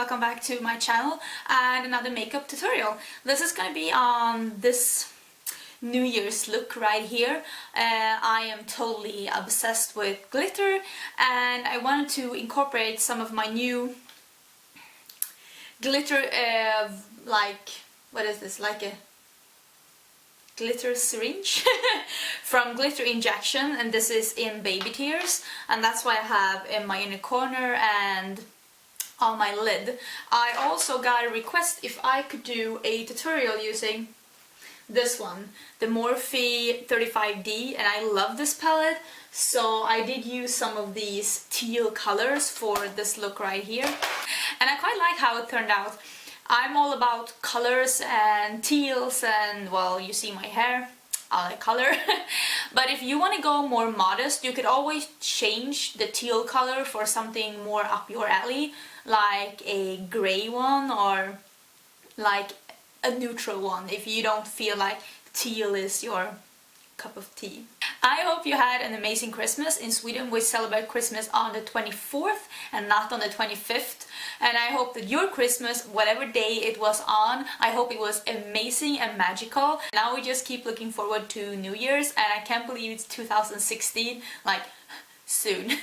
welcome back to my channel and another makeup tutorial. This is going to be on this New Year's look right here. I am totally obsessed with glitter and I wanted to incorporate some of my new glitter, what is this, like a glitter syringe from Glitterinjection, and this is in baby tears, and that's why I have in my inner corner and on my lid. I also got a request if I could do a tutorial using this one, the Morphe 35D, and I love this palette, so I did use some of these teal colors for this look right here, and I quite like how it turned out. I'm all about colors and teals, and well, you see my hair, I like color. But if you want to go more modest, you could always change the teal color for something more up your alley, like a gray one or like a neutral one if you don't feel like teal is your cup of tea. I hope you had an amazing Christmas. In Sweden we celebrate Christmas on the 24th and not on the 25th, and I hope that your Christmas, whatever day it was on, I hope it was amazing and magical. Now we just keep looking forward to New Year's, and I can't believe it's 2016, like soon.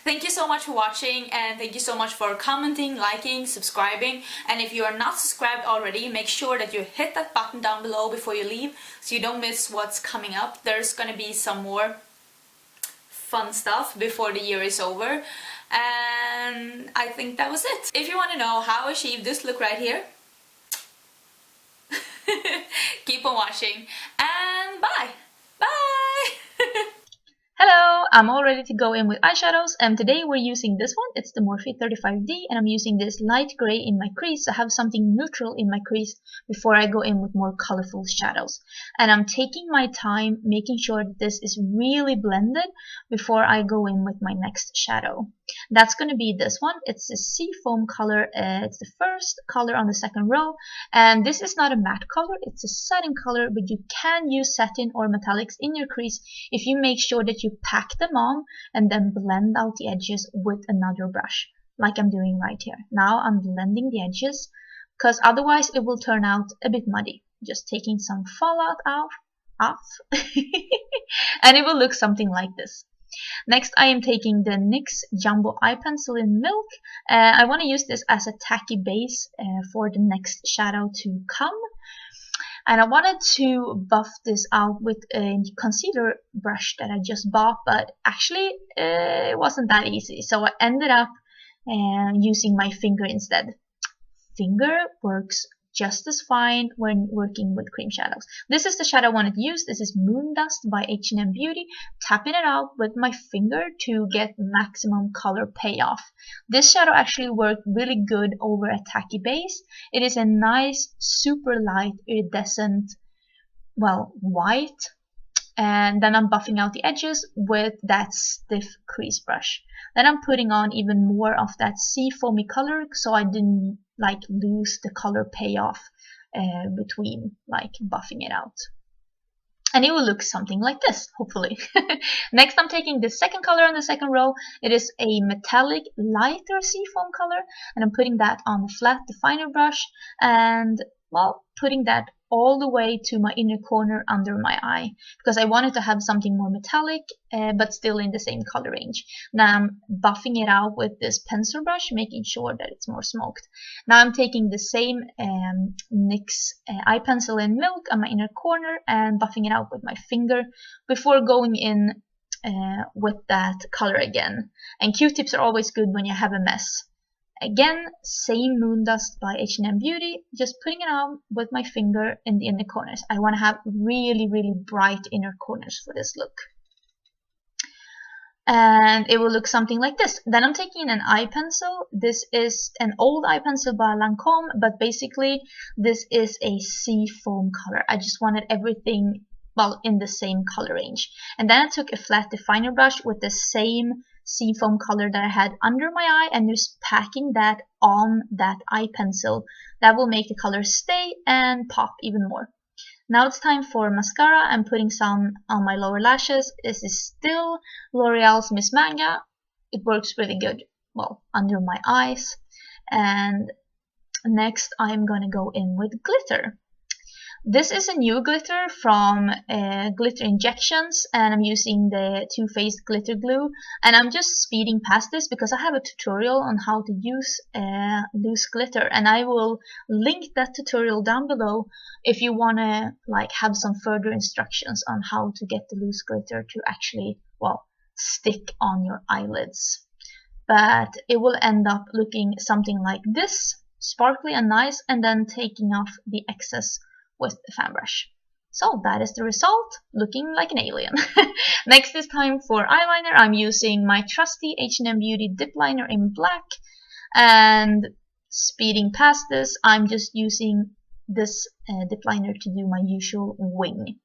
Thank you so much for watching, and thank you so much for commenting, liking, subscribing. And if you are not subscribed already, make sure that you hit that button down below before you leave so you don't miss what's coming up. There's gonna be some more fun stuff before the year is over. And I think that was it. If you want to know how I achieved this look right here, keep on watching, and bye! Bye! Hello, I'm all ready to go in with eyeshadows, and today we're using this one. It's the Morphe 35D, and I'm using this light grey in my crease to have something neutral in my crease before I go in with more colorful shadows. And I'm taking my time making sure that this is really blended before I go in with my next shadow. That's going to be this one. It's a seafoam color. It's the first color on the second row, and this is not a matte color, it's a satin color, but you can use satin or metallics in your crease if you make sure that you pack them on and then blend out the edges with another brush, like I'm doing right here. Now I'm blending the edges because otherwise it will turn out a bit muddy. Just taking some fallout off and it will look something like this. Next, I am taking the NYX Jumbo Eyepencil in Milk. I want to use this as a tacky base for the next shadow to come. And I wanted to buff this out with a concealer brush that I just bought, but actually it wasn't that easy. So I ended up using my finger instead. Finger works just as fine when working with cream shadows. This is the shadow I wanted to use. This is Moondust by H&M Beauty. Tapping it out with my finger to get maximum color payoff. This shadow actually worked really good over a tacky base. It is a nice, super light, iridescent, well, white. And then I'm buffing out the edges with that stiff crease brush. Then I'm putting on even more of that sea foamy color so I didn't like lose the color payoff between like buffing it out. And it will look something like this, hopefully. Next, I'm taking the second color on the second row. It is a metallic, lighter seafoam color, and I'm putting that on the flat definer brush and, well, putting that all the way to my inner corner under my eye, because I wanted to have something more metallic, but still in the same color range. Now I'm buffing it out with this pencil brush, making sure that it's more smoked. Now I'm taking the same NYX Eyepencil in Milk on my inner corner and buffing it out with my finger before going in with that color again. And Q-tips are always good when you have a mess. Again, same Moondust by H&M Beauty, just putting it on with my finger in the inner corners. I want to have really, really bright inner corners for this look. And it will look something like this. Then I'm taking an eye pencil. This is an old eye pencil by Lancome, but basically this is a sea foam color. I just wanted everything, well, in the same color range. And then I took a flat definer brush with the same seafoam color that I had under my eye and just packing that on that eye pencil. That will make the color stay and pop even more. Now it's time for mascara. I'm putting some on my lower lashes. This is still L'Oreal's Miss Manga. It works really good, well, under my eyes. And next I'm gonna go in with glitter. This is a new glitter from Glitterinjections, and I'm using the Too Faced glitter glue, and I'm just speeding past this because I have a tutorial on how to use loose glitter, and I will link that tutorial down below if you want to like have some further instructions on how to get the loose glitter to actually, well, stick on your eyelids. But it will end up looking something like this, sparkly and nice, and then taking off the excess with the fan brush. So that is the result, looking like an alien. Next is time for eyeliner. I'm using my trusty H&M Beauty Dipliner in black, and speeding past this, I'm just using this Dipliner to do my usual wing.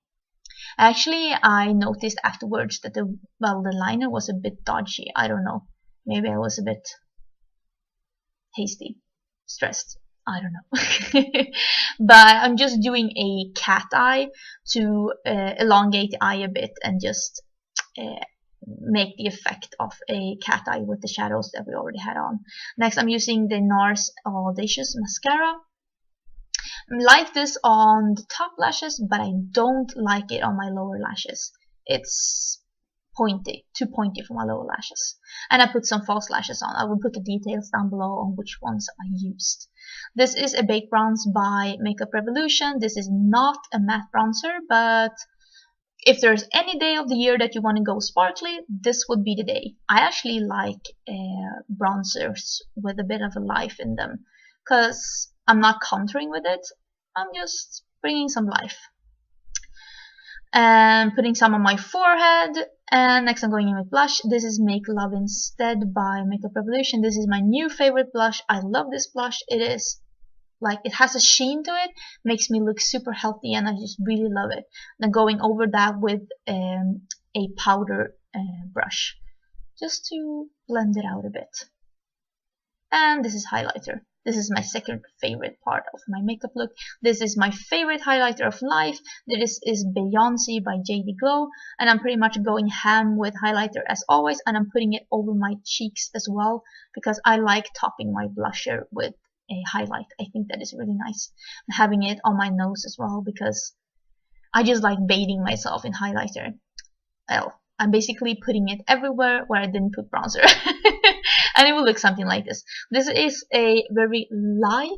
Actually, I noticed afterwards that the liner was a bit dodgy. I don't know. Maybe I was a bit hasty, stressed. I don't know. But I'm just doing a cat eye to elongate the eye a bit and just make the effect of a cat eye with the shadows that we already had on. Next, I'm using the NARS Audacious Mascara. I like this on the top lashes, but I don't like it on my lower lashes. It's pointy, too pointy for my lower lashes. And I put some false lashes on. I will put the details down below on which ones I used. This is a Baked Bronze by Makeup Revolution. This is not a matte bronzer, but if there's any day of the year that you want to go sparkly, this would be the day. I actually like bronzers with a bit of a life in them, because I'm not contouring with it. I'm just bringing some life. And putting some on my forehead. And next I'm going in with blush. This is Make Love Instead by Makeup Revolution. This is my new favorite blush. I love this blush. It is like, it has a sheen to it, makes me look super healthy, and I just really love it. Then going over that with a powder brush, just to blend it out a bit. And this is highlighter. This is my second favorite part of my makeup look. This is my favorite highlighter of life. This is Beyonce by JD Glow, and I'm pretty much going ham with highlighter as always, and I'm putting it over my cheeks as well because I like topping my blusher with a highlight. I think that is really nice. I'm having it on my nose as well because I just like bathing myself in highlighter. Well, I'm basically putting it everywhere where I didn't put bronzer. And it will look something like this. This is a very light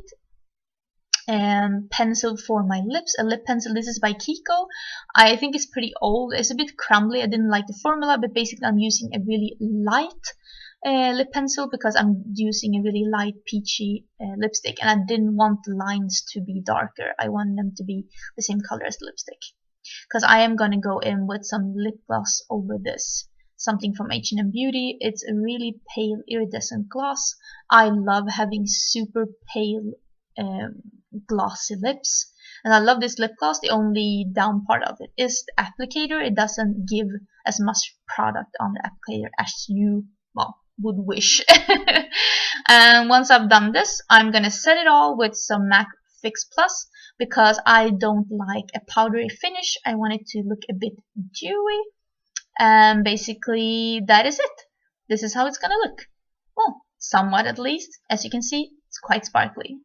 pencil for my lips, a lip pencil. This is by KIKO. I think it's pretty old. It's a bit crumbly. I didn't like the formula, but basically I'm using a really light lip pencil because I'm using a really light peachy lipstick, and I didn't want the lines to be darker. I want them to be the same color as the lipstick, because I am going to go in with some lip gloss over this. Something from H&M Beauty. It's a really pale iridescent gloss. I love having super pale glossy lips, and I love this lip gloss. The only down part of it is the applicator. It doesn't give as much product on the applicator as you, well, would wish. And once I've done this, I'm gonna set it all with some MAC Fix Plus because I don't like a powdery finish. I want it to look a bit dewy. And basically that is it. This is how it's gonna look. Well, somewhat at least. As you can see, it's quite sparkly.